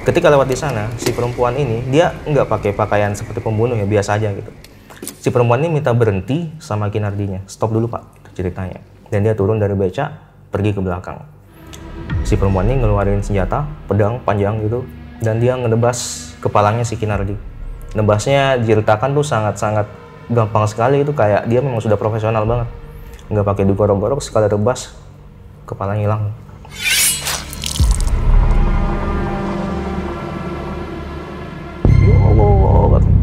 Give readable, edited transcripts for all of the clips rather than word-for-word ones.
Ketika lewat di sana, si perempuan ini dia nggak pakai pakaian seperti pembunuh ya, biasa aja gitu. Si perempuan ini minta berhenti sama Kinardinya, stop dulu pak, itu ceritanya. Dan dia turun dari beca, pergi ke belakang. Si perempuan ini ngeluarin senjata, pedang panjang gitu, dan dia ngedebas kepalanya si Kinardi. Nebasnya diceritakan tuh sangat-sangat gampang sekali, itu kayak dia memang sudah profesional banget. Nggak pakai digorok-gorok, sekali rebas, kepalanya hilang.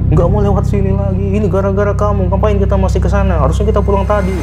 Nggak mau lewat sini lagi, ini gara-gara kamu, ngapain kita masih ke sana, harusnya kita pulang tadi.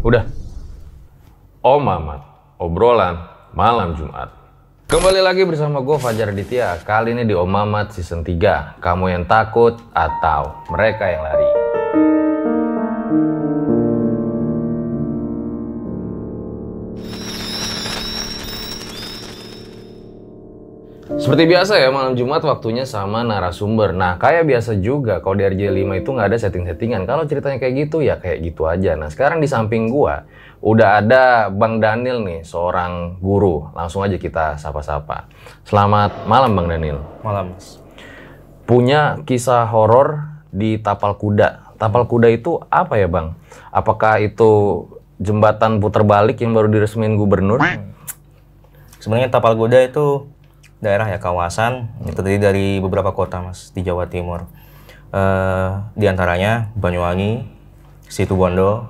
Udah. Om Mamat, obrolan malam Jumat. Kembali lagi bersama gue Fajar Aditya. Kali ini di Om Mamat season 3. Kamu yang takut atau mereka yang lari? Seperti biasa ya, malam Jumat waktunya sama narasumber. Nah, kayak biasa juga, kalau di RJ5 itu nggak ada setting-settingan. Kalau ceritanya kayak gitu, ya kayak gitu aja. Nah, sekarang di samping gua, udah ada Bang Daniel nih, seorang guru. Langsung aja kita sapa-sapa. Selamat malam Bang Daniel. Malam, Mas. Punya kisah horor di Tapal Kuda. Tapal Kuda itu apa ya Bang? Apakah itu jembatan puter balik yang baru diresmiin gubernur? Sebenarnya Tapal Kuda itu daerah ya, kawasan itu terdiri dari beberapa kota Mas di Jawa Timur. Di antaranya Banyuwangi, Situbondo,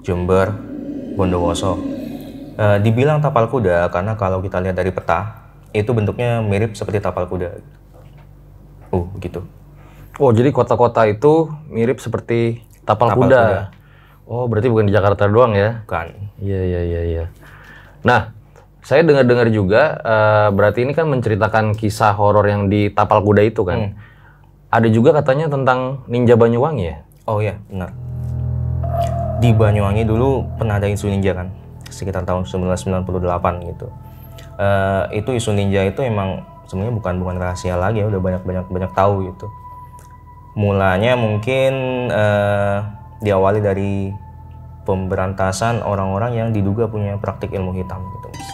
Jember, Bondowoso. Dibilang tapal kuda karena kalau kita lihat dari peta itu bentuknya mirip seperti tapal kuda. Begitu. Oh, jadi kota-kota itu mirip seperti tapal kuda. Oh, berarti bukan di Jakarta doang ya? Bukan. Iya. Nah, saya dengar-dengar juga, berarti ini kan menceritakan kisah horor yang di Tapal Kuda itu kan. Ada juga katanya tentang ninja Banyuwangi ya? Oh iya, benar. Di Banyuwangi dulu pernah ada isu ninja kan, sekitar tahun 1998 gitu. Itu isu ninja itu emang sebenarnya bukan rahasia lagi ya, udah banyak tahu gitu. Mulanya mungkin diawali dari pemberantasan orang-orang yang diduga punya praktik ilmu hitam gitu Mas.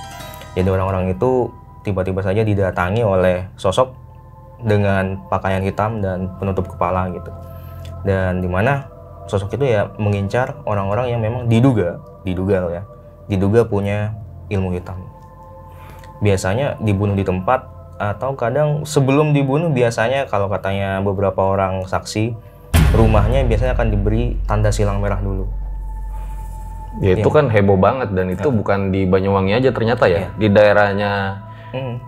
Jadi orang-orang itu tiba-tiba saja didatangi oleh sosok dengan pakaian hitam dan penutup kepala gitu. Dan dimana sosok itu ya mengincar orang-orang yang memang diduga punya ilmu hitam. Biasanya dibunuh di tempat atau kadang sebelum dibunuh biasanya kalau katanya beberapa orang saksi, rumahnya biasanya akan diberi tanda silang merah dulu. Ya itu kan heboh banget dan itu bukan di Banyuwangi aja ternyata ya. Di daerahnya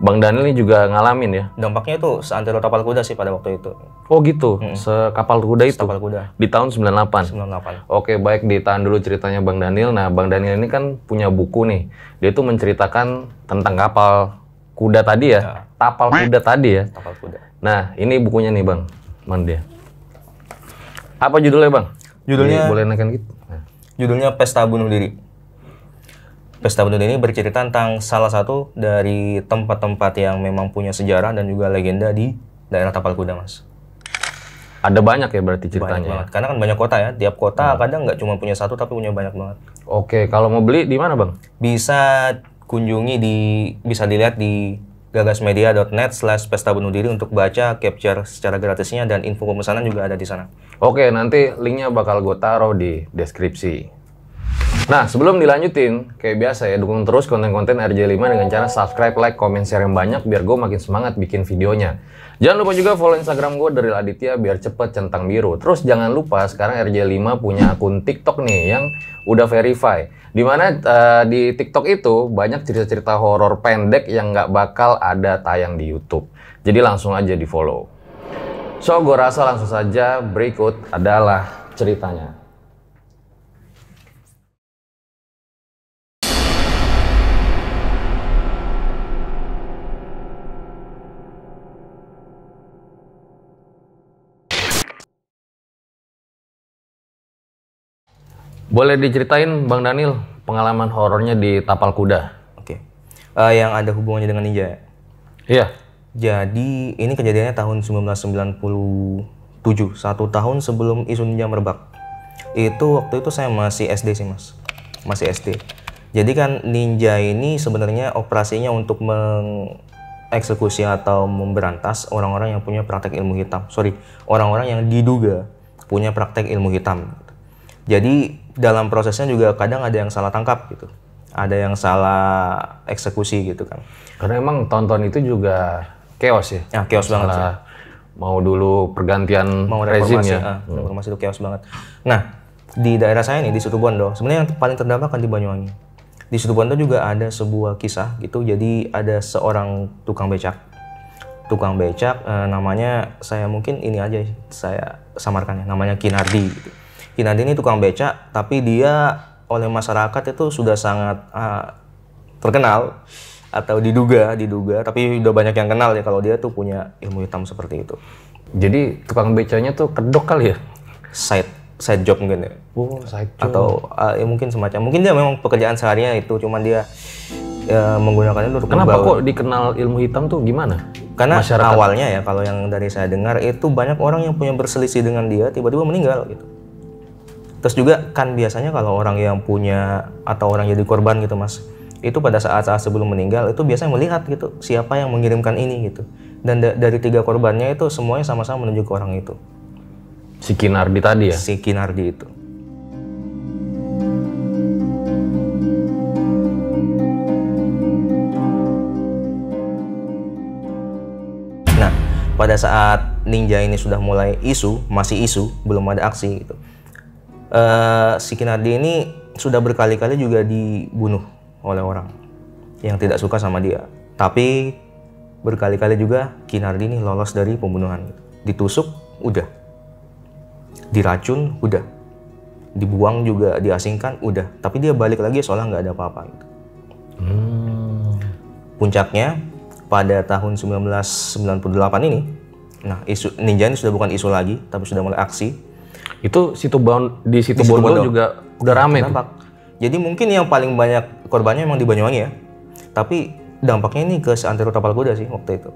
Bang Daniel ini juga ngalamin ya. Dampaknya itu seantero Tapal Kuda sih pada waktu itu. Oh gitu, sekapal kuda itu? Sekapal kuda. Di tahun 98? 98. Oke, baik, ditahan dulu ceritanya Bang Daniel. Nah, Bang Daniel ini kan punya buku nih. Dia tuh menceritakan tentang kapal kuda tadi ya? Tapal kuda tadi ya? Tapal kuda. Nah, ini bukunya nih Bang. Mana dia? Apa judulnya Bang? Judulnya... Boleh naikin gitu? Judulnya Pesta Bunuh Diri. Pesta Bunuh Diri bercerita tentang salah satu dari tempat-tempat yang memang punya sejarah dan juga legenda di daerah Tapal Kuda, Mas. Ada banyak ya berarti Banyak ceritanya. banget. Karena kan banyak kota ya. Tiap kota kadang nggak cuma punya satu tapi punya banyak banget. Oke, kalau mau beli di mana Bang? Bisa bisa dilihat di gagasmedia.net/Pesta Bunuh Diri untuk baca capture secara gratisnya, dan info pemesanan juga ada di sana. Oke, nanti linknya bakal gue taruh di deskripsi. Nah, sebelum dilanjutin, kayak biasa ya, dukung terus konten-konten RJ5 dengan cara subscribe, like, komen, share yang banyak biar gue makin semangat bikin videonya. Jangan lupa juga follow Instagram gue Daryl Aditya biar cepet centang biru. Terus jangan lupa sekarang RJ5 punya akun TikTok nih yang udah verify. Dimana di TikTok itu banyak cerita-cerita horor pendek yang nggak bakal ada tayang di YouTube. Jadi langsung aja di follow. So, gue rasa langsung saja berikut adalah ceritanya. Boleh diceritain Bang Daniel pengalaman horornya di Tapal Kuda? Oke. Yang ada hubungannya dengan ninja ya? Iya. Jadi ini kejadiannya tahun 1997, 1 tahun sebelum isu ninja merebak. Waktu itu saya masih SD sih mas, masih SD. Jadi kan ninja ini sebenarnya operasinya untuk mengeksekusi atau memberantas orang-orang yang punya praktek ilmu hitam. Orang-orang yang diduga punya praktek ilmu hitam. Jadi dalam prosesnya juga kadang ada yang salah tangkap gitu, ada yang salah eksekusi gitu kan. Karena emang tahun-tahun itu juga chaos ya. Ya chaos banget sih. Mau dulu pergantian rezim ya. Reformasi itu chaos banget. Nah di daerah saya nih di Situbondo, sebenarnya yang paling terdampak kan di Banyuwangi. Di Situbondo juga ada sebuah kisah gitu. Jadi ada seorang tukang becak, namanya saya mungkin ini aja saya samarkan ya, namanya Kinardi gitu. Kinardi ini tukang becak, tapi dia oleh masyarakat itu sudah sangat terkenal atau diduga, tapi udah banyak yang kenal ya kalau dia tuh punya ilmu hitam seperti itu. Jadi tukang becaknya tuh kedok kali ya? Side job mungkin ya. Oh, side job. Atau ya mungkin semacam, mungkin dia memang pekerjaan seharinya itu, cuman dia menggunakannya untuk Kenapa kok dikenal ilmu hitam tuh gimana? Karena awalnya ya kalau yang dari saya dengar itu banyak orang yang punya berselisih dengan dia tiba-tiba meninggal gitu. Terus juga kan biasanya kalau orang yang punya atau orang jadi korban gitu mas, itu pada saat-saat sebelum meninggal itu biasanya melihat gitu siapa yang mengirimkan ini gitu. Dan dari 3 korbannya itu semuanya sama-sama menuju ke orang itu. Si Kinardi tadi ya? Si Kinardi itu. Nah, pada saat ninja ini sudah mulai masih isu, belum ada aksi gitu. Si Kinardi ini sudah berkali-kali juga dibunuh oleh orang yang tidak suka sama dia. Tapi berkali-kali juga Kinardi ini lolos dari pembunuhan. Ditusuk, udah. Diracun, udah. Dibuang juga, diasingkan, udah. Tapi dia balik lagi seolah nggak ada apa-apa gitu. Puncaknya pada tahun 1998 ini, nah isu ninja ini sudah bukan isu lagi, tapi sudah mulai aksi. Itu di Situbondo juga udah rame tuh. Jadi mungkin yang paling banyak korbannya memang di Banyuwangi ya. Tapi dampaknya ini ke seantero Tapal Kuda sih waktu itu.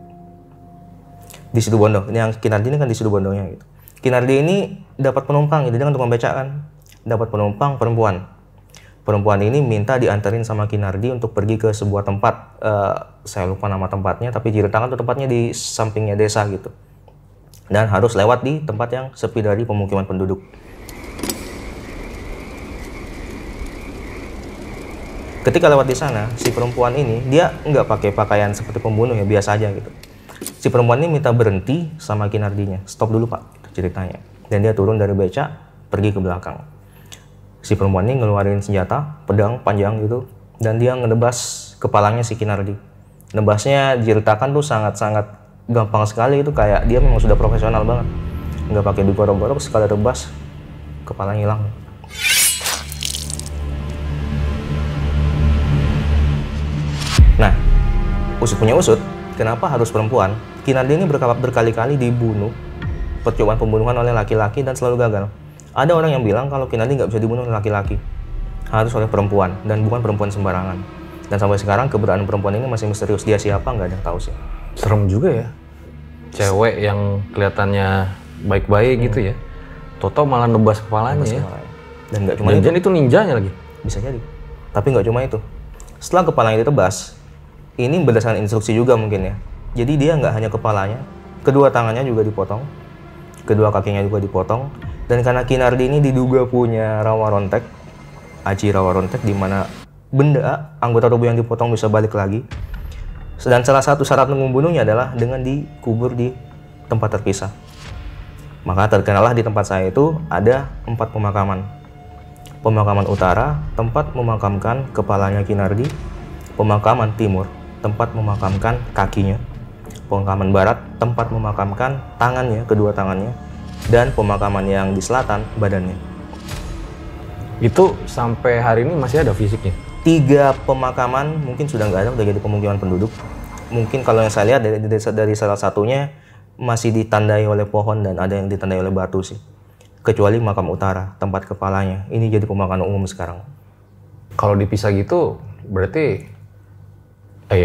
Di Situbondo. Yang Kinardi ini kan di Situbondonya gitu. Kinardi ini dapat penumpang, jadi dia kan tukang becak kan. Dapat penumpang perempuan. Perempuan ini minta diantarin sama Kinardi untuk pergi ke sebuah tempat. Saya lupa nama tempatnya, tapi diceritakan tuh tempatnya di sampingnya desa gitu. Dan harus lewat di tempat yang sepi dari pemukiman penduduk. Ketika lewat di sana, si perempuan ini dia nggak pakai pakaian seperti pembunuh ya, biasa aja gitu. Si perempuan ini minta berhenti sama Kinardinya, stop dulu pak, itu ceritanya. Dan dia turun dari becak, pergi ke belakang. Si perempuan ini ngeluarin senjata, pedang panjang gitu, dan dia ngedebas kepalanya si Kinardi. Nebasnya diceritakan tuh sangat-sangat gampang sekali, itu kayak dia memang sudah profesional banget, nggak pakai digorok-gorok, sekali rebas kepalanya hilang. Nah, usut punya usut, kenapa harus perempuan? Kinardi ini berkali-kali dibunuh, percobaan pembunuhan oleh laki-laki dan selalu gagal. Ada orang yang bilang kalau Kinardi nggak bisa dibunuh oleh laki-laki, harus oleh perempuan, dan bukan perempuan sembarangan. Dan sampai sekarang keberadaan perempuan ini masih misterius. Dia siapa nggak ada yang tahu sih. Serem juga ya. Cewek yang kelihatannya baik-baik gitu ya. Toto malah nebas kepalanya ya. Dan nggak cuma itu. Jangan itu ninjanya lagi. Bisa jadi. Tapi nggak cuma itu. Setelah kepalanya ditebas, ini berdasarkan instruksi juga mungkin ya. Jadi dia nggak hanya kepalanya, kedua tangannya juga dipotong, kedua kakinya juga dipotong. Dan karena Kinardi ini diduga punya rawa rontek, aji rawa rontek, di mana benda anggota tubuh yang dipotong bisa balik lagi. Dan salah satu syarat membunuhnya adalah dengan dikubur di tempat terpisah. Maka terkenalah di tempat saya itu ada 4 pemakaman. Pemakaman utara, tempat memakamkan kepalanya Kinardi. Pemakaman timur, tempat memakamkan kakinya. Pemakaman barat, tempat memakamkan tangannya, kedua tangannya. Dan pemakaman yang di selatan, badannya. Itu sampai hari ini masih ada fisiknya? 3 pemakaman mungkin sudah nggak ada, udah jadi pemukiman penduduk. Mungkin kalau yang saya lihat dari salah satunya masih ditandai oleh pohon dan ada yang ditandai oleh batu sih. Kecuali makam utara, tempat kepalanya. Ini jadi pemakaman umum sekarang. Kalau dipisah gitu, berarti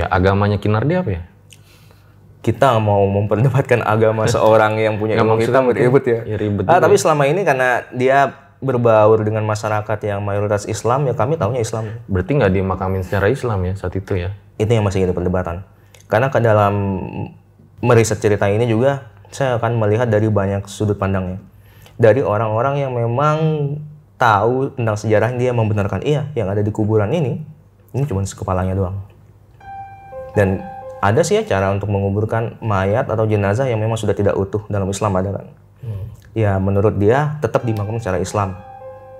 agamanya Kinardi apa ya? Kita mau memperdebatkan agama seorang yang punya ilmu hitam ribet ya. Ribet tapi selama ini karena dia berbaur dengan masyarakat yang mayoritas Islam, ya kami tahunya Islam. Berarti nggak dimakamin secara Islam ya saat itu ya? Itu yang masih jadi perdebatan. Karena ke dalam meriset cerita ini juga, saya akan melihat dari banyak sudut pandangnya. Dari orang-orang yang memang tahu tentang sejarah, dia membenarkan iya, yang ada di kuburan ini cuma kepalanya doang. Dan ada sih ya cara untuk menguburkan mayat atau jenazah yang memang sudah tidak utuh, dalam Islam ada kan. Ya menurut dia tetap dimakamkan secara Islam,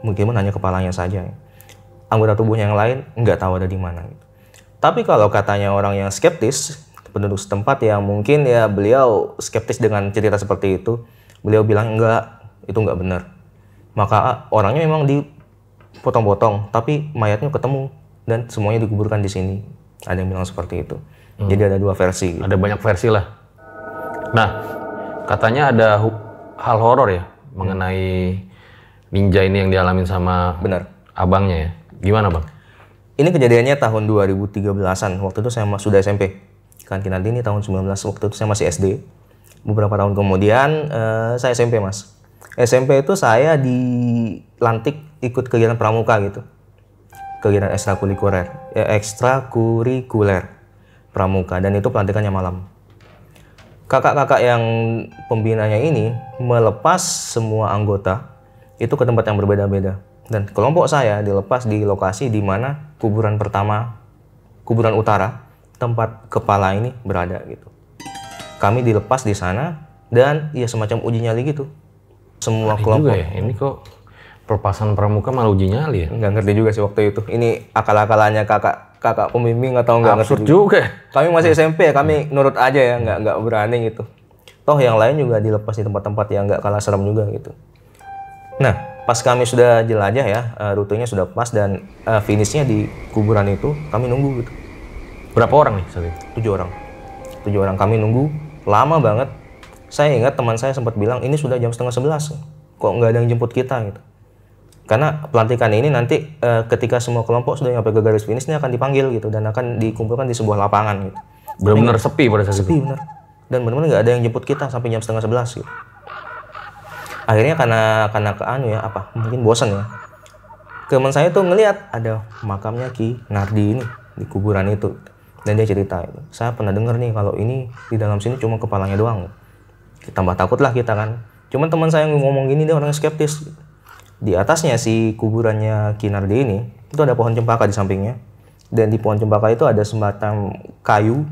mungkin hanya kepalanya saja. Anggota tubuhnya yang lain nggak tahu ada di mana. Gitu. Tapi kalau katanya orang yang skeptis, penduduk setempat yang mungkin ya beliau skeptis dengan cerita seperti itu, beliau bilang enggak, itu nggak benar. Maka orangnya memang dipotong-potong, tapi mayatnya ketemu dan semuanya dikuburkan di sini. Ada yang bilang seperti itu. Jadi ada 2 versi. Ada banyak versi lah. Nah, katanya ada hal horor ya mengenai ninja ini yang dialamin sama abangnya ya. Gimana bang? Ini kejadiannya tahun 2013-an. Waktu itu saya sudah SMP. Kan Kinardi ini tahun 19, waktu itu saya masih SD. Beberapa tahun kemudian saya SMP mas. SMP itu saya dilantik ikut kegiatan pramuka gitu. Kegiatan ekstrakurikuler pramuka, dan itu pelantikannya malam. Kakak-kakak yang pembinanya ini melepas semua anggota itu ke tempat yang berbeda-beda, dan kelompok saya dilepas di lokasi di mana kuburan pertama, kuburan utara, tempat kepala ini berada gitu. Kami dilepas di sana dan ya semacam uji nyali gitu. Semua kelompok. Juga ya, ini kok pelepasan pramuka malah uji nyali ya? Nggak ngerti juga sih waktu itu. Ini akal-akalannya kakak pembimbing atau nggak ngerti juga. Kami masih SMP ya, kami nurut aja ya, nggak berani gitu. Toh yang lain juga dilepas di tempat-tempat yang nggak kalah serem juga gitu. Nah, pas kami sudah jelajah ya, rutenya sudah pas dan finishnya di kuburan itu, kami nunggu gitu. Berapa orang nih saat itu? 7 orang. 7 orang kami nunggu, lama banget. Saya ingat teman saya sempat bilang, ini sudah jam 10:30, kok nggak ada yang jemput kita gitu. Karena pelantikan ini nanti ketika semua kelompok sudah nyampe ke garis finish, ini akan dipanggil gitu dan akan dikumpulkan di sebuah lapangan gitu. Benar-benar sepi pada saat itu? Sepi benar. Dan benar-benar nggak ada yang jemput kita sampai jam 10:30 gitu. Akhirnya karena mungkin bosan ya. Teman saya tuh ngelihat ada makamnya Kinardi ini di kuburan itu. Dan dia cerita itu. Saya pernah dengar nih kalau ini di dalam sini cuma kepalanya doang. Tambah takut lah kita kan. Cuman teman saya ngomong gini, dia orang skeptis. Di atasnya si kuburannya Kinardi ini itu ada pohon cempaka di sampingnya, dan di pohon cempaka itu ada semacam kayu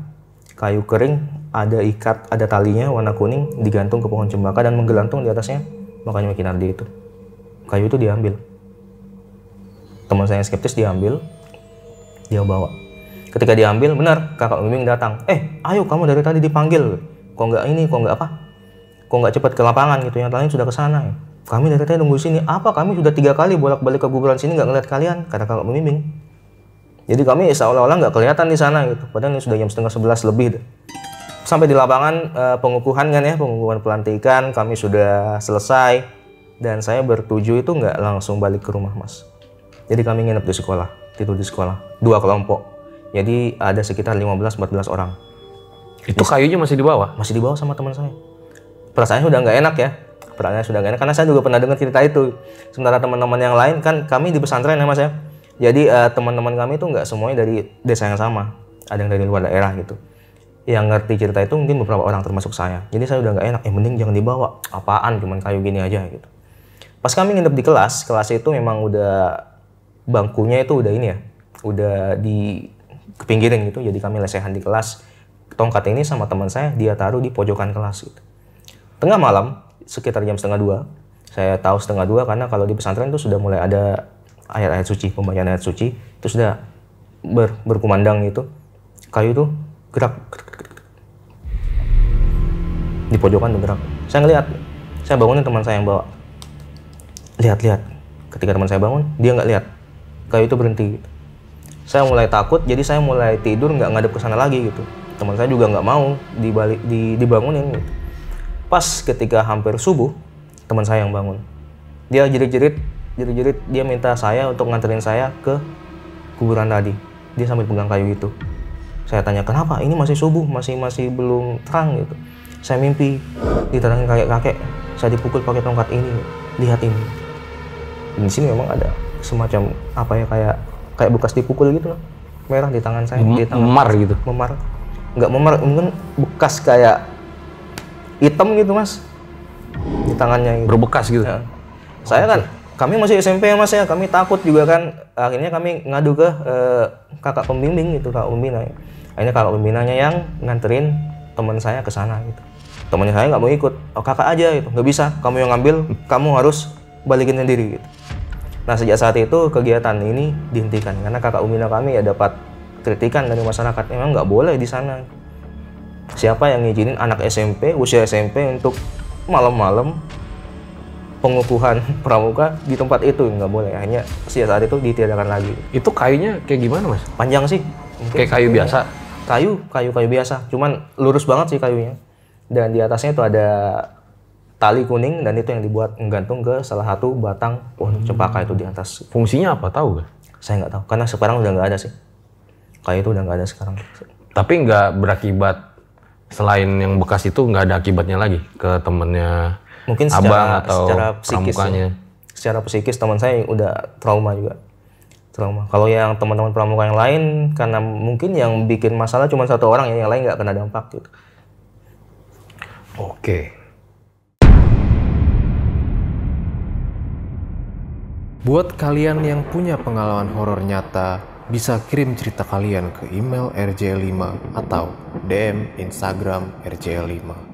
kering, ada talinya warna kuning digantung ke pohon cempaka dan menggelantung di atasnya makanya Kinardi itu. Kayu itu diambil, teman saya yang skeptis diambil, dia bawa. Ketika diambil, benar kakak pembimbing datang, ayo kamu dari tadi dipanggil, kok nggak cepat ke lapangan gitu, yang lain sudah ke sana ya. Kami dari tadi nunggu sini. Apa? Kami sudah 3 kali bolak-balik ke kuburan sini nggak ngeliat kalian, kata kakak pembimbing. Jadi kami seolah-olah nggak kelihatan di sana gitu. Padahal ini sudah jam 10:30 lebih. Sampai di lapangan pengukuhan kan ya, pengukuhan pelantikan, kami sudah selesai. Dan saya bertuju itu nggak langsung balik ke rumah mas. Jadi kami nginep di sekolah, tidur di sekolah. 2 kelompok. Jadi ada sekitar 15-14 orang. Itu kayunya masih di bawah? Masih di bawah sama teman saya. Perasaannya udah nggak enak ya. perannya sudah gak enak, karena saya juga pernah dengar cerita itu. Sementara teman-teman yang lain kan, kami di pesantren ya Mas ya, jadi teman-teman kami itu nggak semuanya dari desa yang sama, ada yang dari luar daerah gitu. Yang ngerti cerita itu mungkin beberapa orang termasuk saya. Jadi saya udah nggak enak, mending jangan dibawa, apaan cuman kayu gini aja gitu. Pas kami nginep di kelas itu memang udah bangkunya itu udah ini ya, udah di kepinggirin gitu, jadi kami lesehan di kelas. Tongkat ini sama teman saya dia taruh di pojokan kelas gitu. Tengah malam sekitar jam 1:30, saya tahu 1:30 karena kalau di pesantren itu sudah mulai ada ayat-ayat suci, pembacaan ayat suci itu sudah berkumandang gitu. Kayu itu gerak di pojokan bergerak. Saya ngelihat, saya bangunin teman saya yang bawa. Lihat. Ketika teman saya bangun, dia nggak lihat. Kayu itu berhenti gitu. Saya mulai takut, jadi saya mulai tidur nggak ngadep ke sana lagi gitu. Teman saya juga nggak mau dibangunin gitu. Pas ketika hampir subuh, teman saya yang bangun. Dia jerit-jerit, dia minta saya untuk nganterin saya ke kuburan tadi. Dia sambil pegang kayu itu. Saya tanya, kenapa? Ini masih subuh, masih belum terang gitu. Saya mimpi diterangin kakek-kakek, saya dipukul pakai tongkat ini. Lihat ini. Di sini memang ada semacam apa ya, kayak bekas dipukul gitu loh. Merah di tangan saya, di tangan. Memar gitu. Memar. Nggak memar, mungkin bekas kayak hitam gitu Mas. Di tangannya gitu. Berbekas gitu. Ya. Saya kan, kami masih SMP ya Mas ya, kami takut juga kan. Akhirnya kami ngadu ke kakak pembimbing gitu, kakak pembina. Akhirnya kakak pembinanya yang nganterin teman saya ke sana gitu. Temannya saya nggak mau ikut, oh kakak aja gitu, nggak bisa, kamu yang ngambil, kamu harus balikin sendiri gitu. Nah sejak saat itu kegiatan ini dihentikan karena kakak pembina kami ya dapat kritikan dari masyarakat, memang nggak boleh di sana. Siapa yang ngizinin anak SMP, usia SMP untuk malam-malam pengukuhan pramuka di tempat itu? Nggak boleh. Hanya sejak saat itu ditiadakan lagi. Itu kayunya kayak gimana Mas? Panjang sih. Kayak kayu biasa? Kayu biasa, cuman lurus banget sih kayunya. Dan di atasnya itu ada tali kuning dan itu yang dibuat menggantung ke salah satu batang pohon cempaka itu di atas. Fungsinya apa, tahu gak? Saya nggak tahu, karena sekarang udah nggak ada sih. Kayu itu udah nggak ada sekarang. Tapi nggak berakibat, selain yang bekas itu nggak ada akibatnya lagi ke temennya mungkin abang atau secara psikis pramukanya? Secara psikis teman saya udah trauma juga. Kalau yang teman-teman pramuka yang lain, karena mungkin yang bikin masalah cuma satu orang, yang lain nggak kena dampak gitu. Oke. Buat kalian yang punya pengalaman horor nyata, bisa kirim cerita kalian ke email rj5 atau DM Instagram rj5.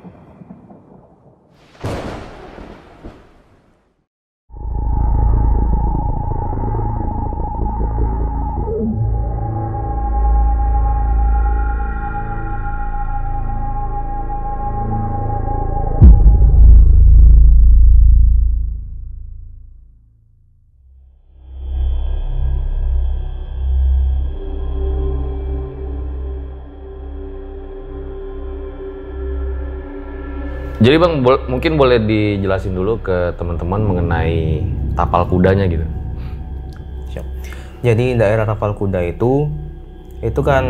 Jadi Bang, mungkin boleh dijelasin dulu ke teman-teman mengenai tapal kudanya gitu. Siap. Jadi daerah Tapal Kuda itu kan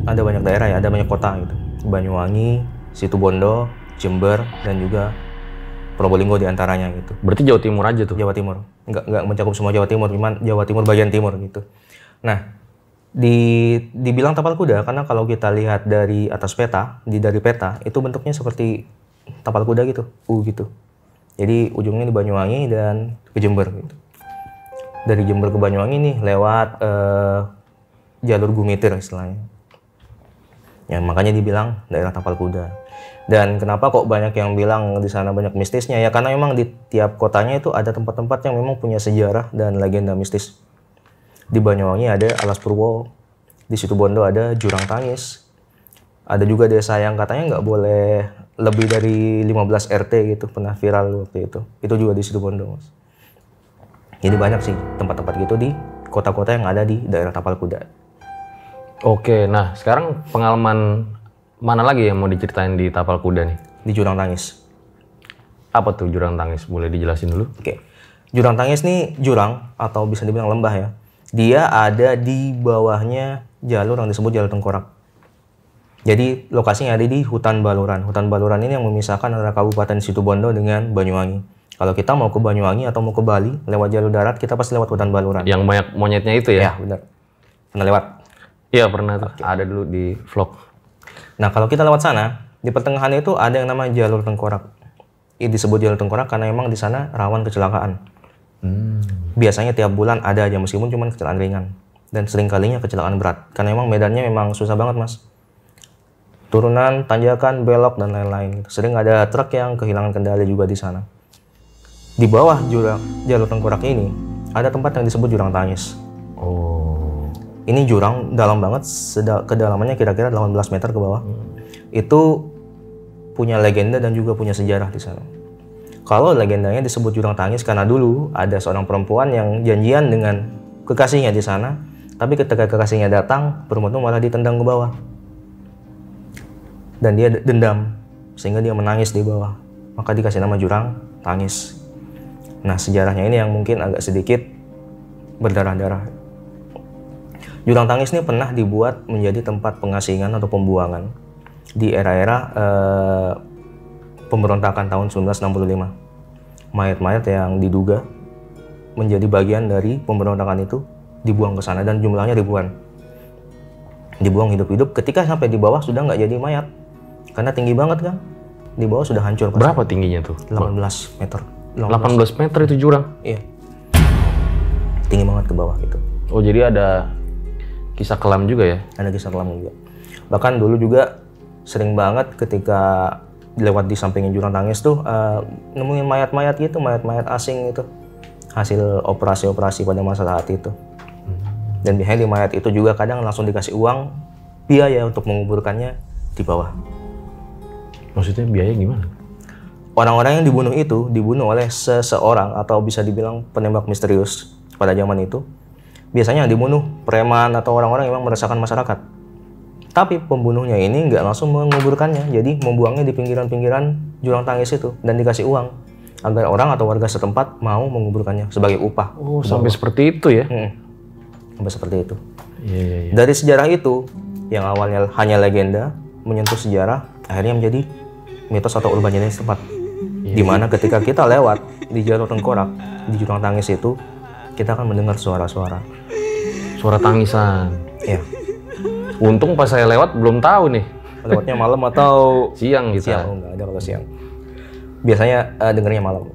ada banyak daerah ya, ada banyak kota gitu. Banyuwangi, Situbondo, Jember, dan juga Probolinggo diantaranya gitu. Berarti Jawa Timur aja tuh? Jawa Timur. Nggak mencakup semua Jawa Timur, cuman Jawa Timur bagian timur gitu. Nah, dibilang Tapal Kuda karena kalau kita lihat dari atas peta, dari peta itu bentuknya seperti tapal kuda gitu, U gitu. Jadi ujungnya di Banyuwangi dan ke Jember gitu. Dari Jember ke Banyuwangi nih lewat jalur Gumitir istilahnya. Ya makanya dibilang daerah Tapal Kuda. Dan kenapa kok banyak yang bilang di sana banyak mistisnya ya, karena memang di tiap kotanya itu ada tempat-tempat yang memang punya sejarah dan legenda mistis. Di Banyuwangi ada Alas Purwo, di Situbondo ada Jurang Tangis. Ada juga desa yang katanya nggak boleh lebih dari 15 RT gitu, pernah viral waktu itu. Itu juga di Situbondo, Mas. Jadi banyak sih tempat-tempat gitu di kota-kota yang ada di daerah Tapal Kuda. Oke, nah sekarang pengalaman mana lagi yang mau diceritain di Tapal Kuda nih? Di Jurang Tangis. Apa tuh Jurang Tangis? Boleh dijelasin dulu? Oke. Jurang Tangis nih jurang atau bisa dibilang lembah ya. Dia ada di bawahnya jalur yang disebut jalur tengkorak. Jadi lokasinya ada di Hutan Baluran. Hutan Baluran ini yang memisahkan antara Kabupaten Situbondo dengan Banyuwangi. Kalau kita mau ke Banyuwangi atau mau ke Bali lewat jalur darat, kita pasti lewat hutan Baluran. Yang banyak monyetnya itu ya? Ya, benar. Pernah lewat? Iya, pernah tuh. Ada dulu di vlog. Nah, kalau kita lewat sana, di pertengahan itu ada yang namanya jalur tengkorak. Ini disebut jalur tengkorak karena memang di sana rawan kecelakaan. Biasanya tiap bulan ada aja, meskipun cuma kecelakaan ringan. Dan sering kalinya kecelakaan berat. Karena memang medannya memang susah banget, Mas. Turunan, tanjakan, belok, dan lain-lain. Sering ada truk yang kehilangan kendali juga di sana. Di bawah jalur tengkorak ini, ada tempat yang disebut Jurang Tangis. Oh. Ini jurang dalam banget, kedalamannya kira-kira 18 meter ke bawah. Itu punya legenda dan juga punya sejarah di sana. Kalau legendanya disebut Jurang Tangis karena dulu ada seorang perempuan yang janjian dengan kekasihnya di sana, tapi ketika kekasihnya datang, perempuan itu malah ditendang ke bawah. Dan dia dendam, sehingga dia menangis di bawah. Maka dikasih nama Jurang Tangis. Nah, sejarahnya ini yang mungkin agak sedikit berdarah-darah. Jurang Tangis ini pernah dibuat menjadi tempat pengasingan atau pembuangan di era-era pemberontakan tahun 1965. Mayat-mayat yang diduga menjadi bagian dari pemberontakan itu dibuang ke sana dan jumlahnya ribuan. Dibuang hidup-hidup, ketika sampai di bawah sudah nggak jadi mayat. Karena tinggi banget kan. Di bawah sudah hancur. Berapa tingginya tuh? 18 meter. 18 meter itu jurang? Iya. Tinggi banget ke bawah gitu. Oh, jadi ada kisah kelam juga ya? Ada kisah kelam juga. Bahkan dulu juga sering banget ketika lewat di sampingnya Jurang Tangis tuh nemuin mayat-mayat gitu, mayat-mayat asing itu. Hasil operasi-operasi pada masa saat itu. Dan biasanya di mayat itu juga kadang langsung dikasih uang biaya untuk menguburkannya di bawah. Maksudnya biaya gimana? Orang-orang yang dibunuh itu dibunuh oleh seseorang atau bisa dibilang penembak misterius pada zaman itu. Biasanya yang dibunuh preman atau orang-orang yang memang meresahkan masyarakat. Tapi pembunuhnya ini nggak langsung menguburkannya, jadi membuangnya di pinggiran-pinggiran Jurang Tangis itu dan dikasih uang agar orang atau warga setempat mau menguburkannya sebagai upah. Oh, sampai seperti itu ya? Sampai seperti itu. Iya. Dari sejarah itu yang awalnya hanya legenda menyentuh sejarah, akhirnya menjadi mitos atau urban legend setempat. Dimana ketika kita lewat di jalur tengkorak di Jurang Tangis itu, kita akan mendengar suara-suara. Suara tangisan. Ya. Untung pas saya lewat belum tahu nih. Lewatnya malam atau siang gitu. Siang, enggak ada kalau siang. Biasanya dengarnya malam.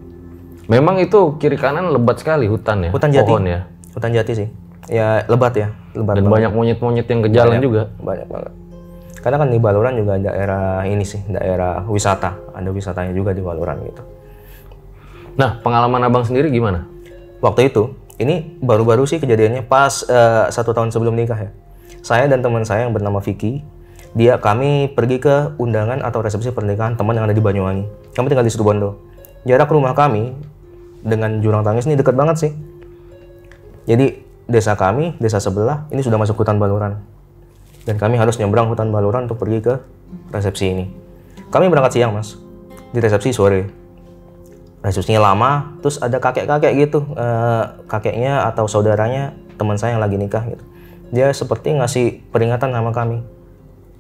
Memang itu kiri kanan lebat sekali hutan ya. Hutan jati. Pohon ya. Hutan jati sih. Ya lebat ya. Lebat Dan banget. banyak monyet-monyet yang ke jalan juga. Banyak banget. Karena kan di Baluran juga daerah ini sih, daerah wisata. Ada wisatanya juga di Baluran gitu. Nah, pengalaman abang sendiri gimana? Waktu itu, ini baru-baru sih kejadiannya pas 1 tahun sebelum nikah ya. Saya dan teman saya yang bernama Vicky, kami pergi ke undangan atau resepsi pernikahan teman yang ada di Banyuwangi. Kami tinggal di Situbondo. Jarak rumah kami dengan Jurang Tangis ini dekat banget sih. Jadi desa kami, desa sebelah, ini sudah masuk hutan Baluran. Dan kami harus nyebrang hutan Baluran untuk pergi ke resepsi ini. Kami berangkat siang, Mas. Di resepsi sore. Resepsinya lama, terus ada kakek-kakek gitu. Kakeknya atau saudaranya teman saya yang lagi nikah gitu. Dia seperti ngasih peringatan sama kami.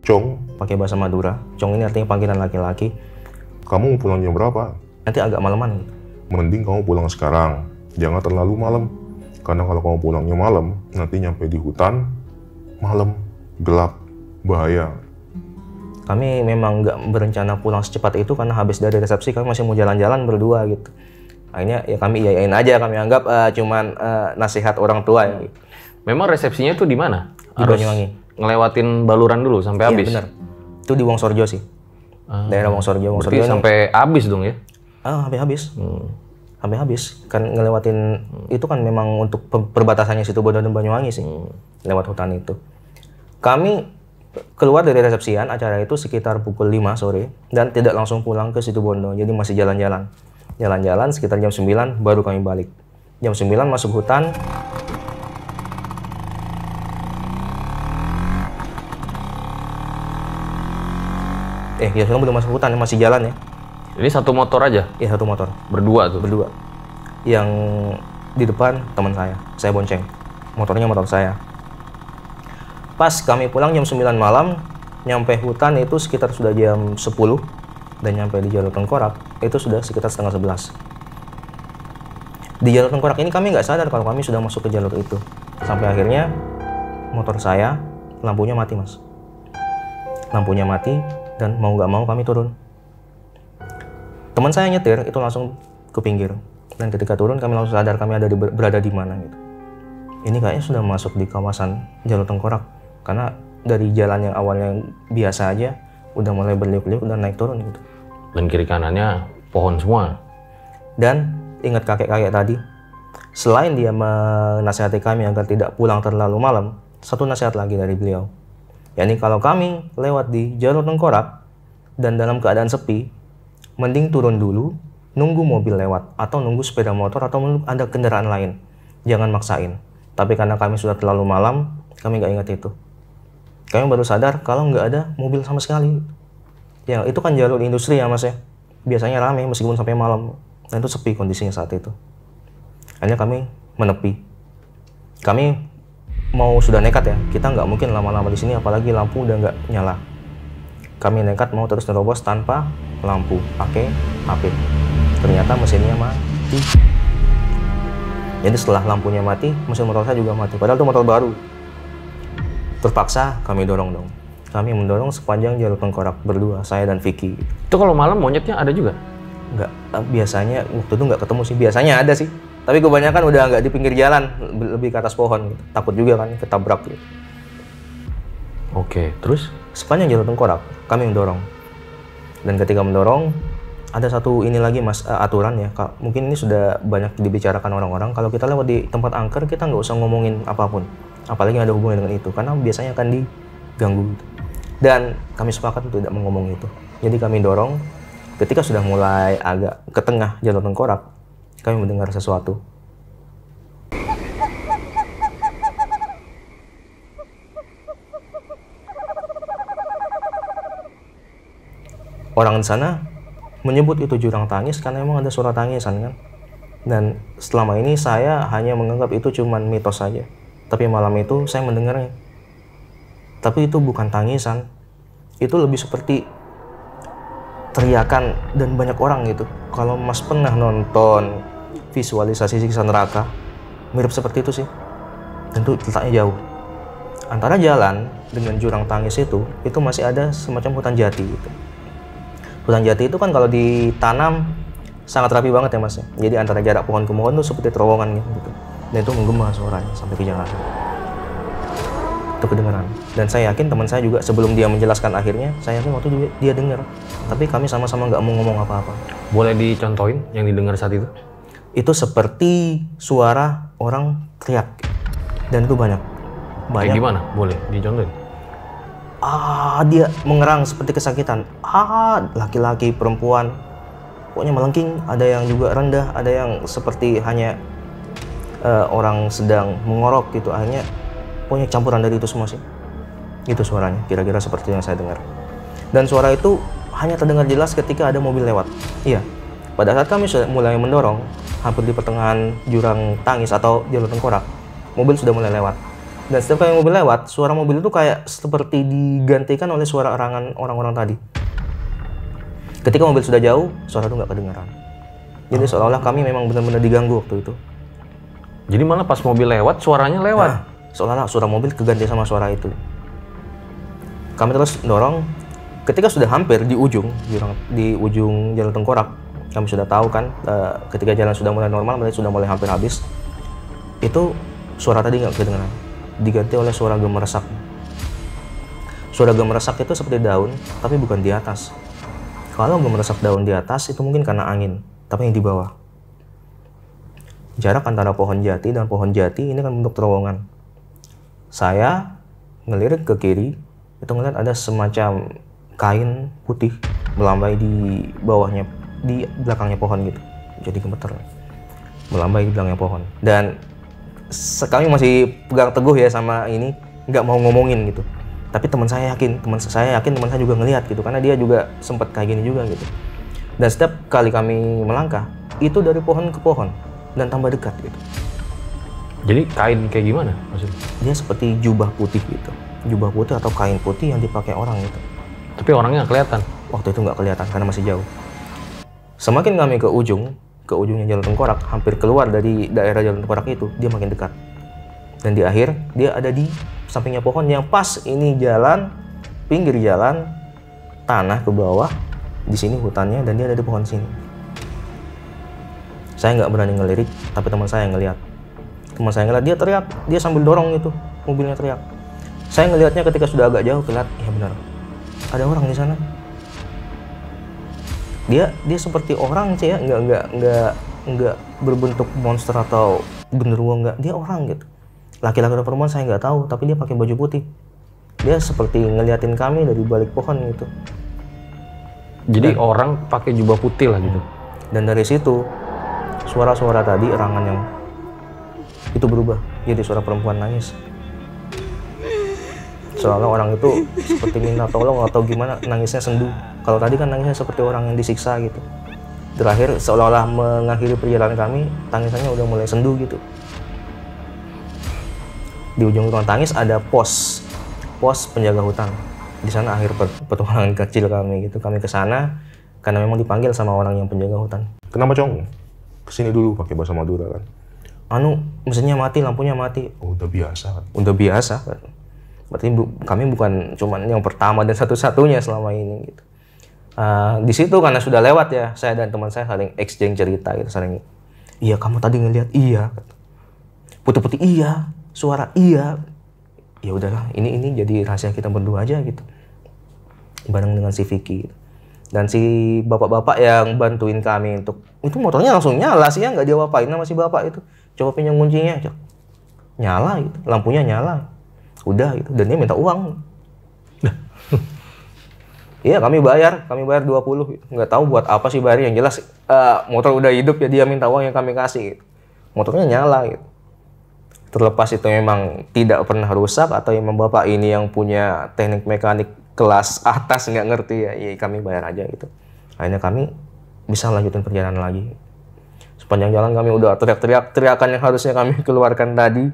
Cong, Pakai bahasa Madura. Cong ini artinya panggilan laki-laki. kamu pulang jam berapa? Nanti agak malaman gitu. Mending kamu pulang sekarang, jangan terlalu malam. Karena kalau kamu pulangnya malam, nanti nyampe di hutan, malam, gelap, bahaya. Kami memang nggak berencana pulang secepat itu karena habis dari resepsi kami masih mau jalan-jalan berdua gitu. Akhirnya ya kami iyain aja, kami anggap cuman nasihat orang tua ya. Gitu. Memang resepsinya tuh di mana? Di Banyuwangi. Ngelewatin Baluran dulu sampai habis. Iya benar. Itu di Wongsorjo sih. Daerah Wongsorjo. Berarti sampai habis dong ya? Sampai habis. Sampai habis. Kan ngelewatin itu kan memang untuk perbatasannya Situbondo dan Banyuwangi sih. Lewat hutan itu. Kami keluar dari resepsian acara itu sekitar pukul 5 sore dan tidak langsung pulang ke Situbondo. Jadi masih jalan-jalan. Jalan-jalan sekitar jam 9 baru kami balik. Jam 9 masuk hutan. Jam 9 belum masuk hutan, masih jalan ya. Ini satu motor aja? Iya, satu motor. Berdua tuh? Berdua. Yang di depan teman saya bonceng. Motornya motor saya. Pas kami pulang jam 9 malam, nyampe hutan itu sekitar sudah jam 10. Dan nyampe di jalur tengkorak, itu sudah sekitar setengah 11. Di jalur tengkorak ini kami nggak sadar kalau kami sudah masuk ke jalur itu. Sampai akhirnya motor saya lampunya mati, Mas. Lampunya mati dan mau nggak mau kami turun. Teman saya nyetir itu langsung ke pinggir. Dan ketika turun kami langsung sadar kami berada di mana gitu. Ini kayaknya sudah masuk di kawasan jalur tengkorak. Karena dari jalan yang awalnya biasa aja udah mulai berliuk-liuk dan naik turun gitu. Dan kiri kanannya pohon semua. Dan ingat kakek-kakek tadi, selain dia menasihati kami agar tidak pulang terlalu malam, satu nasihat lagi dari beliau, yakni kalau kami lewat di jalur tengkorak dan dalam keadaan sepi, mending turun dulu, nunggu mobil lewat, atau nunggu sepeda motor, atau nunggu ada kendaraan lain. Jangan maksain. Tapi karena kami sudah terlalu malam, kami nggak ingat itu. Kami baru sadar kalau nggak ada mobil sama sekali. Ya, itu kan jalur industri ya, Mas ya. Biasanya ramai meskipun sampai malam. Dan itu sepi kondisinya saat itu. Akhirnya kami menepi. Kami mau sudah nekat ya, kita nggak mungkin lama-lama di sini, apalagi lampu udah nggak nyala. Kami nekat mau terus nerobos tanpa lampu, pakai HP. Ternyata mesinnya mati. Jadi setelah lampunya mati, mesin motor saya juga mati. Padahal itu motor baru. Terpaksa kami dorong dong. Kami mendorong sepanjang jalur tengkorak berdua, saya dan Vicky. Itu kalau malam monyetnya ada juga? Nggak, biasanya waktu itu nggak ketemu sih. Biasanya ada sih, tapi kebanyakan udah nggak di pinggir jalan, lebih ke atas pohon gitu. Takut juga kan ketabrak gitu. Oke, terus? Sepanjang jalur tengkorak kami mendorong, dan ketika mendorong ada satu ini lagi, Mas, aturan ya. Mungkin ini sudah banyak dibicarakan orang-orang, kalau kita lewat di tempat angker kita nggak usah ngomongin apapun, apalagi ada hubungan dengan itu, karena biasanya akan diganggu gitu. Dan kami sepakat untuk tidak mengomong itu. Jadi kami dorong. Ketika sudah mulai agak ke tengah jalur tengkorak, kami mendengar sesuatu. Orang di sana menyebut itu jurang tangis karena emang ada suara tangisan kan. Dan selama ini saya hanya menganggap itu cuma mitos saja. Tapi malam itu saya mendengarnya. Tapi itu bukan tangisan. Itu lebih seperti teriakan dan banyak orang gitu. Kalau Mas pernah nonton visualisasi siksa neraka, mirip seperti itu sih. Dan itu letaknya jauh. Antara jalan dengan jurang tangis itu masih ada semacam hutan jati gitu. Hutan jati itu kan kalau ditanam sangat rapi banget ya, Mas. Jadi antara jarak pohon ke pohon itu seperti terowongan gitu. Dan itu menggema suaranya sampai ke jalan. Itu kedengaran. Dan saya yakin teman saya juga sebelum dia menjelaskan akhirnya, saya yakin waktu itu dia dengar. Tapi kami sama-sama nggak mau ngomong apa-apa. Boleh dicontohin yang didengar saat itu? Itu seperti suara orang teriak. Dan itu banyak. Kayak gimana? Boleh dicontohin? Dia mengerang seperti kesakitan. Laki-laki, perempuan. Pokoknya melengking. Ada yang juga rendah, ada yang seperti hanya orang sedang mengorok gitu. Akhirnya pokoknya campuran dari itu semua sih. Itu suaranya, kira-kira seperti yang saya dengar. Dan suara itu hanya terdengar jelas ketika ada mobil lewat. Iya, pada saat kami sudah mulai mendorong, hampir di pertengahan jurang tangis atau jalur tengkorak, mobil sudah mulai lewat. Dan setiap kali mobil lewat, suara mobil itu kayak seperti digantikan oleh suara erangan orang-orang tadi. Ketika mobil sudah jauh, suara itu nggak kedengaran. Jadi seolah-olah kami memang benar-benar diganggu waktu itu. Jadi malah pas mobil lewat, suaranya lewat? Seolah-olah suara mobil keganti sama suara itu. Kami terus dorong. Ketika sudah hampir di ujung jalur tengkorak, kami sudah tahu kan, ketika jalan sudah mulai normal, berarti sudah mulai hampir habis. Itu suara tadi nggak kedengaran, diganti oleh suara gemeresak. Suara gemeresak itu seperti daun, tapi bukan di atas. Kalau gemeresak daun di atas itu mungkin karena angin, tapi yang di bawah. Jarak antara pohon jati dan pohon jati ini kan bentuk terowongan. Saya ngelirik ke kiri, itu ngeliat ada semacam kain putih melambai di bawahnya, di belakangnya pohon gitu. Jadi gemeter, melambai di belakangnya pohon. Dan kami masih pegang teguh ya sama ini, nggak mau ngomongin gitu. Tapi teman saya yakin teman saya juga ngelihat gitu, karena dia juga sempat kayak gini juga gitu. Dan setiap kali kami melangkah, itu dari pohon ke pohon dan tambah dekat gitu. Jadi kain kayak gimana maksudnya? Dia seperti jubah putih gitu. Jubah putih atau kain putih yang dipakai orang gitu. Tapi orangnya nggak kelihatan? Waktu itu nggak kelihatan karena masih jauh. Semakin kami ke ujung, ke ujungnya Jalan Tengkorak, hampir keluar dari daerah Jalan Tengkorak itu, dia makin dekat. Dan di akhir dia ada di sampingnya pohon yang pas ini jalan, pinggir jalan, tanah ke bawah, di sini hutannya, dan dia ada di pohon sini. Saya nggak berani ngelirik, tapi teman saya yang ngeliat. Teman saya ngeliat, dia teriak, dia sambil dorong itu, mobilnya teriak. Saya ngelihatnya ketika sudah agak jauh, kelihatan, ya benar, ada orang di sana. Dia seperti orang sih ya, nggak berbentuk monster atau genderuwo, nggak, dia orang gitu. Laki-laki atau perempuan saya nggak tahu, tapi dia pakai baju putih. Dia seperti ngeliatin kami dari balik pohon gitu. Jadi orang pakai jubah putih lah gitu. Dan dari situ suara-suara tadi, erangan yang itu berubah jadi suara perempuan nangis. Soalnya orang itu seperti minta tolong atau gimana, nangisnya sendu. Kalau tadi kan nangisnya seperti orang yang disiksa gitu. Terakhir seolah-olah mengakhiri perjalanan kami, tangisannya udah mulai sendu gitu. Di ujung ruang tangis ada pos penjaga hutan. Di sana akhir petualangan kecil kami gitu. Kami ke sana karena memang dipanggil sama orang yang penjaga hutan. Kenapa Cong? Kesini dulu pakai bahasa Madura kan? Mesinnya mati, lampunya mati. Oh, udah biasa kan? Udah biasa kan. Berarti kami bukan cuman yang pertama dan satu-satunya selama ini gitu. Di situ karena sudah lewat ya, saya dan teman saya saling exchange cerita gitu, saling, iya kamu tadi ngeliat, iya, putih-putih iya, suara iya. Ya udahlah, ini jadi rahasia kita berdua aja gitu, bareng dengan si Vicky gitu. Dan si bapak-bapak yang bantuin kami untuk itu, motornya langsung nyala sih ya, nggak dia-apain sama si bapak itu. Coba pinjam kuncinya, nyala gitu, lampunya nyala, udah gitu, dan dia minta uang. Iya, kami bayar 20 gitu. Nggak tahu buat apa sih bayar, yang jelas motor udah hidup ya, dia minta uang yang kami kasih gitu. Motornya nyala gitu. Terlepas itu memang tidak pernah rusak atau memang bapak ini yang punya teknik mekanik kelas atas nggak ngerti ya, kami bayar aja gitu. Akhirnya kami bisa lanjutin perjalanan lagi. Sepanjang jalan kami udah teriakan yang harusnya kami keluarkan tadi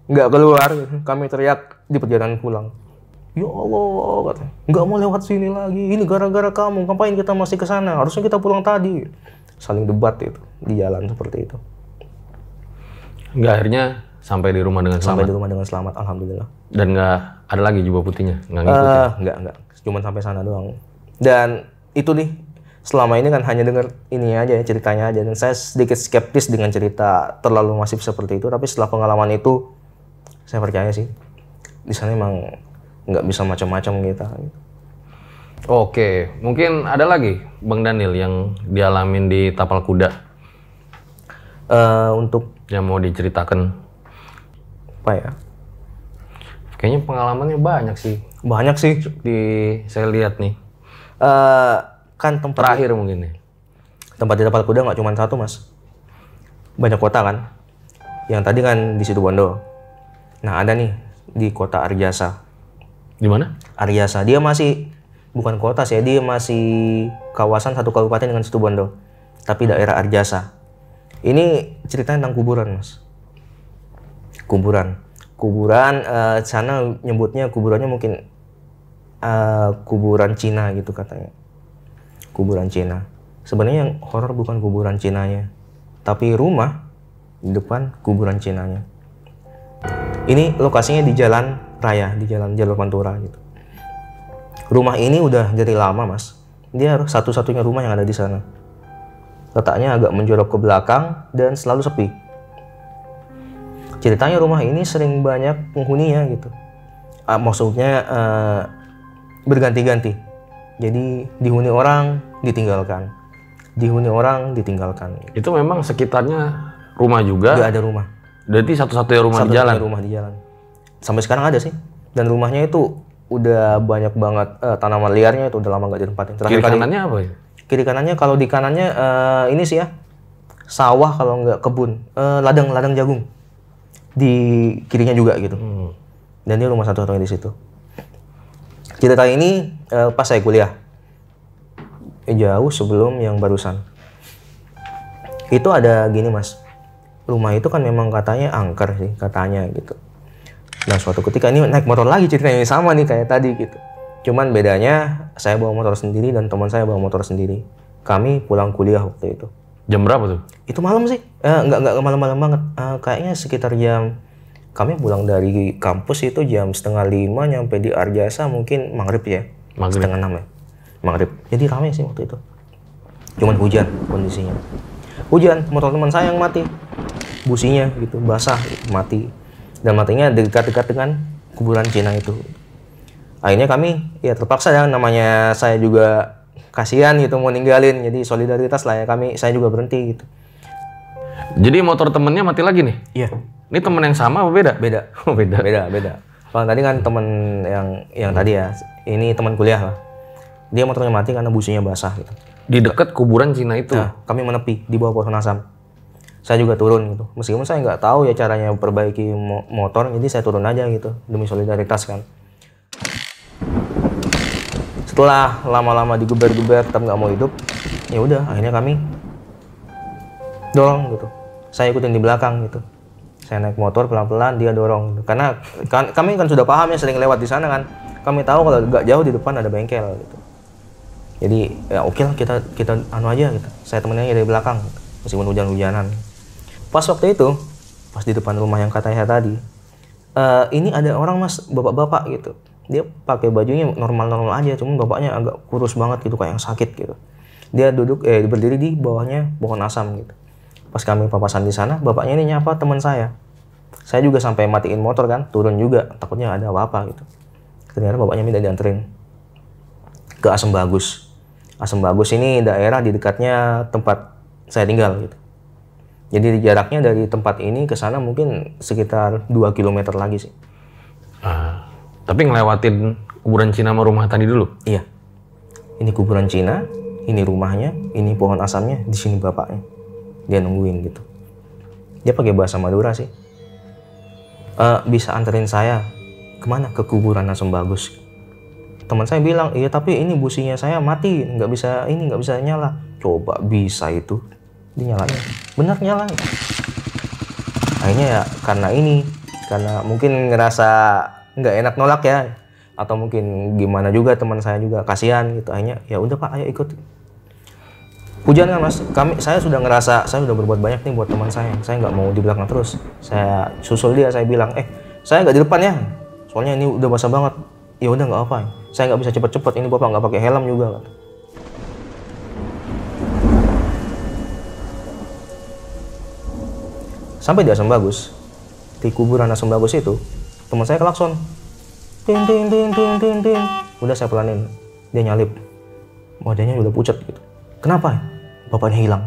nggak keluar gitu. Kami teriak di perjalanan pulang. Ya Allah, katanya, nggak mau lewat sini lagi. Ini gara-gara kamu. Ngapain kita masih ke sana? Harusnya kita pulang tadi. Saling debat itu di jalan seperti itu. Nggak, akhirnya sampai di rumah dengan selamat. Sampai di rumah dengan selamat, alhamdulillah. Dan nggak ada lagi jubah putihnya, nggak ngikutin. Nggak. Cuman sampai sana doang. Dan itu nih, selama ini kan hanya dengar ini aja ya, ceritanya aja. Dan saya sedikit skeptis dengan cerita terlalu masif seperti itu. Tapi setelah pengalaman itu, saya percaya sih di sana emang nggak bisa macam-macam kita. Oke, mungkin ada lagi Bang Daniel yang dialamin di Tapal Kuda untuk yang mau diceritakan. apa ya? Kayaknya pengalamannya banyak sih. Banyak sih. Saya lihat nih. Kan tempat Terakhir mungkin nih. Tempat di Tapal Kuda nggak cuma satu, Mas. Banyak kota kan. Yang tadi kan di Situbondo. Nah, ada nih di kota Arjasa. Di mana? Arjasa. Dia masih bukan kota sih, dia masih kawasan satu kabupaten dengan Situbondo. Tapi daerah Arjasa. Ini ceritanya tentang kuburan, Mas. Kuburan. Sana nyebutnya kuburannya mungkin kuburan Cina gitu katanya. Kuburan Cina. Sebenarnya yang horor bukan kuburan Cinanya, tapi rumah di depan kuburan Cinanya. Ini lokasinya di jalan raya, di jalur Pantura gitu. Rumah ini udah dari lama, Mas. Dia satu-satunya rumah yang ada di sana. Letaknya agak menjorok ke belakang dan selalu sepi. Ceritanya rumah ini sering banyak penghuninya gitu. Maksudnya berganti-ganti. Jadi dihuni orang, ditinggalkan. Dihuni orang, ditinggalkan. Itu memang sekitarnya rumah juga? Gak ada rumah. Berarti satu-satunya rumah di jalan? Rumah di jalan. Sampai sekarang ada sih. Dan rumahnya itu udah banyak banget tanaman liarnya, itu udah lama gak ditempatin. Kiri kanannya apa ya? Kiri kanannya, kalau di kanannya ini sih ya, sawah kalau nggak kebun, ladang jagung. Di kirinya juga gitu. Dan dia rumah satu-satunya di situ. Cerita ini pas saya kuliah. Jauh sebelum yang barusan. Itu ada gini, Mas. Rumah itu kan memang katanya angker sih, katanya gitu. Nah, suatu ketika ini naik motor lagi, ceritanya sama nih kayak tadi gitu. Cuman bedanya saya bawa motor sendiri dan teman saya bawa motor sendiri. Kami pulang kuliah waktu itu. Jam berapa tuh? Itu malam sih, nggak malam-malam banget. Kayaknya sekitar jam, kami pulang dari kampus itu jam 4:30, nyampe di Arjasa mungkin maghrib ya. Maghrib. 5:30 ya, maghrib. Jadi ramai sih waktu itu. Cuman hujan kondisinya. Hujan, motor teman saya yang mati. Businya gitu, basah, mati. Dan matinya dekat-dekat dengan kuburan Cina itu. Akhirnya kami ya terpaksa ya, namanya saya juga kasihan gitu mau ninggalin, jadi solidaritas lah ya, saya juga berhenti gitu. Jadi motor temennya mati lagi nih? Iya. Ini temen yang sama apa beda? Beda. Oh, beda. Beda. Kalau tadi kan temen yang tadi ya, ini teman kuliah lah. Dia motornya mati karena businya basah gitu. Di dekat kuburan Cina itu? Nah, kami menepi di bawah pohon asam. Saya juga turun gitu. Meskipun saya nggak tahu ya caranya perbaiki motor, jadi saya turun aja gitu demi solidaritas kan. Setelah lama-lama digeber-geber tetap nggak mau hidup, ya udah akhirnya kami dorong gitu. Saya ikutin di belakang gitu. Saya naik motor pelan-pelan, dia dorong gitu. Karena kami kan sudah paham ya, sering lewat di sana kan. Kami tahu kalau nggak jauh di depan ada bengkel gitu. Jadi ya oke lah, kita anu aja gitu. Saya temennya dari belakang gitu. Meskipun hujan-hujanan. Pas waktu itu, pas di depan rumah yang kata saya tadi, ini ada orang mas, bapak-bapak gitu. Dia pakai bajunya normal-normal aja, cuman bapaknya agak kurus banget gitu, kayak yang sakit gitu. Dia berdiri di bawahnya pohon asam gitu. Pas kami papasan di sana, bapaknya ini nyapa teman saya. Saya juga sampai matiin motor kan, turun juga, takutnya ada apa-apa gitu. Ternyata bapaknya minta dianterin ke Asem Bagus. Asem Bagus ini daerah di dekatnya tempat saya tinggal gitu. Jadi jaraknya dari tempat ini ke sana mungkin sekitar 2 km lagi sih. Tapi ngelewatin kuburan Cina sama rumah tadi dulu? Iya. Ini kuburan Cina, ini rumahnya, ini pohon asamnya, di sini bapaknya. Dia nungguin gitu. Dia pakai bahasa Madura sih. Bisa anterin saya kemana? Ke kuburan Asem Bagus. Teman saya bilang, iya tapi ini businya saya mati, nggak bisa nyala. Coba bisa itu, dinyalain. Bener nyala. Akhirnya ya karena mungkin ngerasa nggak enak nolak ya, atau mungkin gimana juga, teman saya juga kasihan gitu. Akhirnya ya udah Pak, ayo ikut. Hujan kan mas, saya sudah berbuat banyak nih buat teman saya nggak mau di belakang terus. Saya susul dia, saya bilang, saya nggak di depan ya, soalnya ini udah basah banget. Ya udah nggak apa, saya nggak bisa cepet-cepet, ini bapak nggak pakai helm juga. Sampai di Asem Bagus, di kuburan Asem Bagus itu, teman saya klakson, tin. Udah saya pelanin, dia nyalip, wajahnya udah pucat gitu. Kenapa? Bapaknya hilang.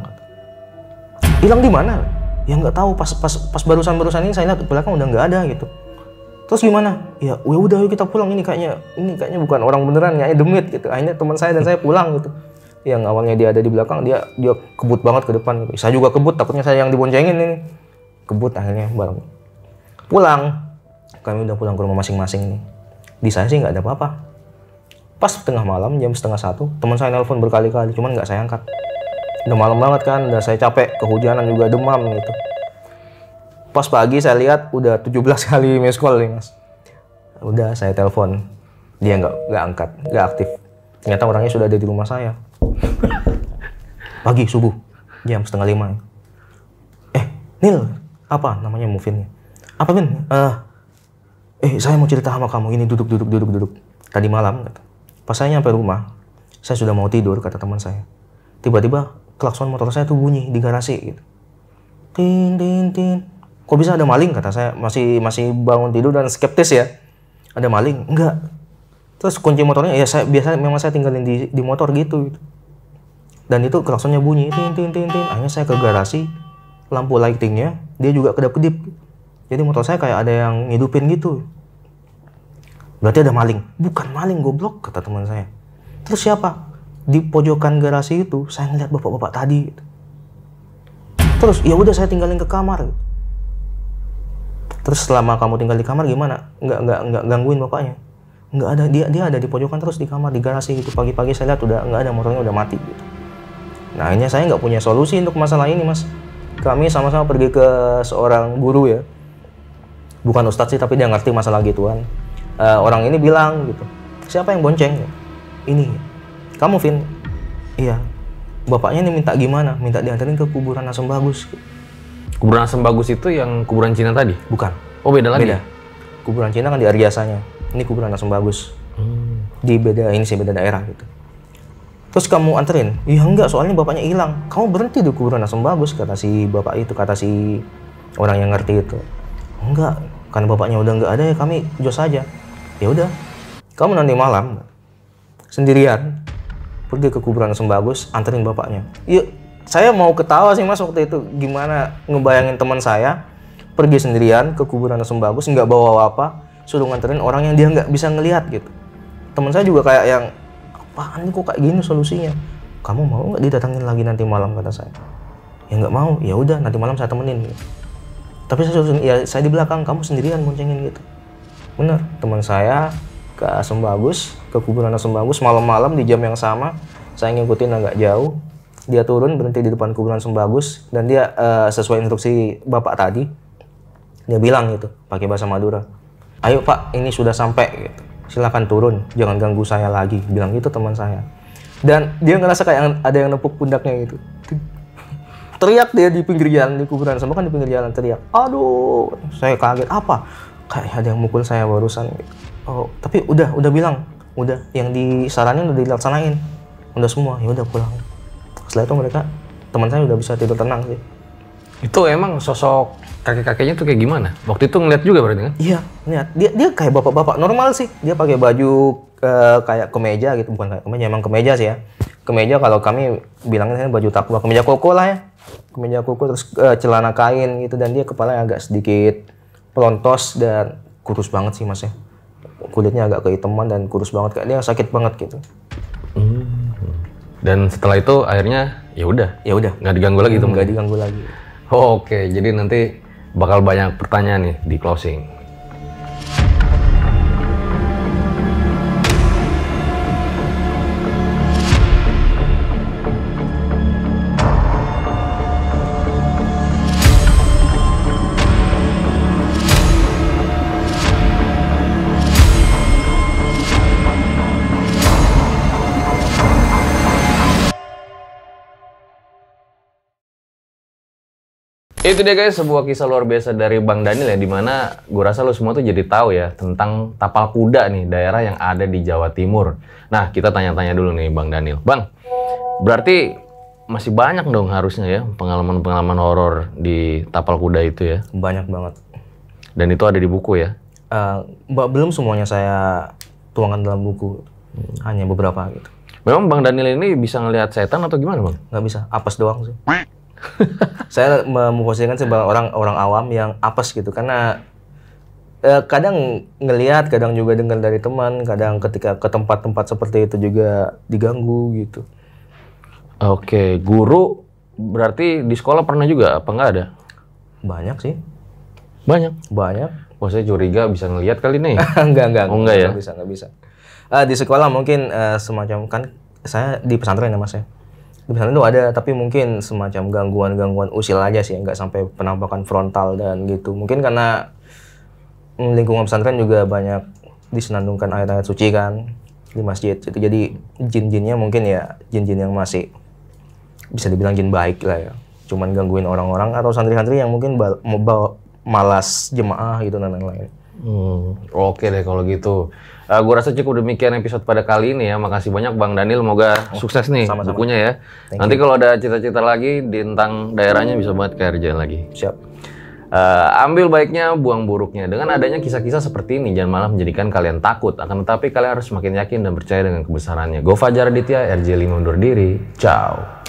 Hilang di mana? Ya nggak tahu. Pas barusan ini saya lihat ke belakang udah nggak ada gitu. Terus gimana? Ya udah yuk kita pulang, ini kayaknya bukan orang beneran, ya demit gitu. Akhirnya teman saya dan saya pulang gitu. Yang awalnya dia ada di belakang, dia kebut banget ke depan gitu. Saya juga kebut, takutnya saya yang diboncengin ini. Kebut akhirnya bareng. Pulang. Kami udah pulang ke rumah masing-masing nih. Di saya sih nggak ada apa-apa. Pas tengah malam, jam 12:30, teman saya nelpon berkali-kali, cuman nggak saya angkat. Udah malam banget kan, udah saya capek, kehujanan juga demam gitu. Pas pagi saya lihat udah 17 kali miss call nih mas. Udah saya telepon, dia nggak angkat, nggak aktif. Ternyata orangnya sudah ada di rumah saya. Pagi subuh, jam 4:30. Nil, apa namanya Mufin? Apa Vin? Saya mau cerita sama kamu. Ini duduk. Tadi malam kata. Pas saya nyampe rumah, saya sudah mau tidur kata teman saya. Tiba-tiba klakson motor saya tuh bunyi di garasi gitu. Tin. Kok bisa ada maling kata saya, masih bangun tidur dan skeptis ya. Ada maling? Enggak. Terus kunci motornya ya memang saya tinggalin di motor gitu. Dan itu klaksonnya bunyi tin. Akhirnya saya ke garasi, lampu lightingnya dia juga kedap-kedip. Jadi motor saya kayak ada yang ngidupin gitu. Berarti ada maling. Bukan maling goblok kata teman saya. Terus siapa? Di pojokan garasi itu saya ngeliat bapak-bapak tadi. Terus ya udah saya tinggalin ke kamar. Terus selama kamu tinggal di kamar gimana? Nggak gangguin bapaknya? Nggak ada, dia ada di pojokan terus di kamar di garasi gitu. Pagi-pagi saya lihat udah nggak ada, motornya udah mati gitu. Nah akhirnya saya nggak punya solusi untuk masalah ini mas. Kami sama-sama pergi ke seorang guru ya. Bukan ustadz sih, tapi dia ngerti masalah gituan. Orang ini bilang gitu, siapa yang bonceng? Ini, kamu Vin? Iya. bapaknya ini minta gimana? Minta diantarin ke kuburan Asem Bagus. Kuburan Asem Bagus itu yang kuburan Cina tadi? Bukan. Oh, beda lagi? Beda. Kuburan Cina kan di Arjasanya. Ini kuburan Asem Bagus. Di beda daerah gitu. Terus kamu anterin? Iya enggak, soalnya bapaknya hilang. Kamu berhenti di kuburan Asem Bagus, kata si bapak itu, kata si orang yang ngerti itu. Enggak, karena bapaknya udah nggak ada ya kami jos aja. Ya udah, kamu nanti malam sendirian pergi ke kuburan Asem Bagus, anterin bapaknya. Iya, saya mau ketawa sih mas waktu itu. Gimana ngebayangin teman saya pergi sendirian ke kuburan Asem Bagus, nggak bawa apa, suruh nganterin orang yang dia nggak bisa ngelihat gitu. Teman saya juga kayak yang, apaan nih kok kayak gini solusinya? Kamu mau nggak didatangin lagi nanti malam, kata saya. Ya nggak mau, ya udah nanti malam saya temenin. Gitu. Tapi saya di belakang, kamu sendirian boncengin gitu. Bener, teman saya ke Asem Bagus, ke kuburan Asem Bagus malam-malam di jam yang sama. Saya ngikutin agak jauh. Dia turun berhenti di depan kuburan Asem Bagus dan dia sesuai instruksi bapak tadi, dia bilang gitu pakai bahasa Madura, ayo pak, ini sudah sampai gitu. Silakan turun, jangan ganggu saya lagi, bilang gitu teman saya. Dan dia ngerasa kayak ada yang nepuk pundaknya gitu. Teriak dia di pinggir jalan, di kuburan sama kan di pinggir jalan, teriak. Aduh, saya kaget, apa? Kayak ada yang mukul saya barusan gitu. Oh, tapi udah bilang, udah yang disaranin udah dilaksanain. Udah semua, ya udah pulang. Setelah itu mereka, teman saya udah bisa tidur tenang sih. Itu emang sosok kakek-kakeknya tuh kayak gimana? Waktu itu ngeliat juga berarti kan? Iya, lihat. Dia kayak bapak-bapak normal sih. Dia pakai baju kayak kemeja gitu, bukan kayak kemeja, emang kemeja sih ya. Kemeja kalau kami bilangnya baju takwa, kemeja koko lah ya. Kemeja koko terus celana kain gitu, dan dia kepalanya agak sedikit pelontos dan kurus banget sih mas ya. Kulitnya agak kehitaman dan kurus banget, kayak dia sakit banget gitu. Dan setelah itu akhirnya ya udah nggak diganggu lagi tuh? Nggak diganggu lagi. Oke, jadi nanti bakal banyak pertanyaan nih di closing. Itu dia guys, sebuah kisah luar biasa dari Bang Daniel ya, dimana gue rasa lo semua tuh jadi tahu ya tentang tapal kuda nih, daerah yang ada di Jawa Timur. Nah, kita tanya-tanya dulu nih Bang Daniel. Bang, berarti masih banyak dong harusnya ya pengalaman-pengalaman horor di tapal kuda itu ya? Banyak banget. Dan itu ada di buku ya? Belum semuanya saya tuangkan dalam buku, hanya beberapa gitu. Memang Bang Daniel ini bisa ngelihat setan atau gimana Bang? Nggak bisa, apes doang sih. Saya memposisikan sebagai orang awam yang apes gitu, karena kadang ngelihat, kadang juga dengar dari teman, kadang ketika ke tempat-tempat seperti itu juga diganggu gitu. Oke, guru berarti di sekolah pernah juga apa nggak ada? Banyak sih. Banyak? Banyak. Wah, saya curiga bisa ngelihat kali nih. Enggak. Oh, enggak ya? Nggak bisa. Di sekolah mungkin semacam, kan saya di pesantren ya mas ya. Di pesantren itu ada, tapi mungkin semacam gangguan-gangguan usil aja sih, nggak sampai penampakan frontal dan gitu. Mungkin karena lingkungan pesantren juga banyak disenandungkan ayat-ayat suci kan di masjid. Jadi jin-jinnya mungkin ya jin-jin yang masih bisa dibilang jin baik lah ya. Cuman gangguin orang-orang atau santri-santri yang mungkin malas jemaah gitu dan lain-lain. Oke deh kalau gitu. Gue rasa cukup demikian episode pada kali ini ya. Makasih banyak Bang Daniel, moga sukses nih sama-sama. bukunya ya. Nanti kalau ada cerita-cerita lagi tentang daerahnya bisa banget ke RJ lagi. Siap. Ambil baiknya, buang buruknya. Dengan adanya kisah-kisah seperti ini, jangan malah menjadikan kalian takut. Akan tetapi kalian harus semakin yakin dan percaya dengan kebesarannya. Gue Fajar Aditya, RJ5 undur diri. Ciao.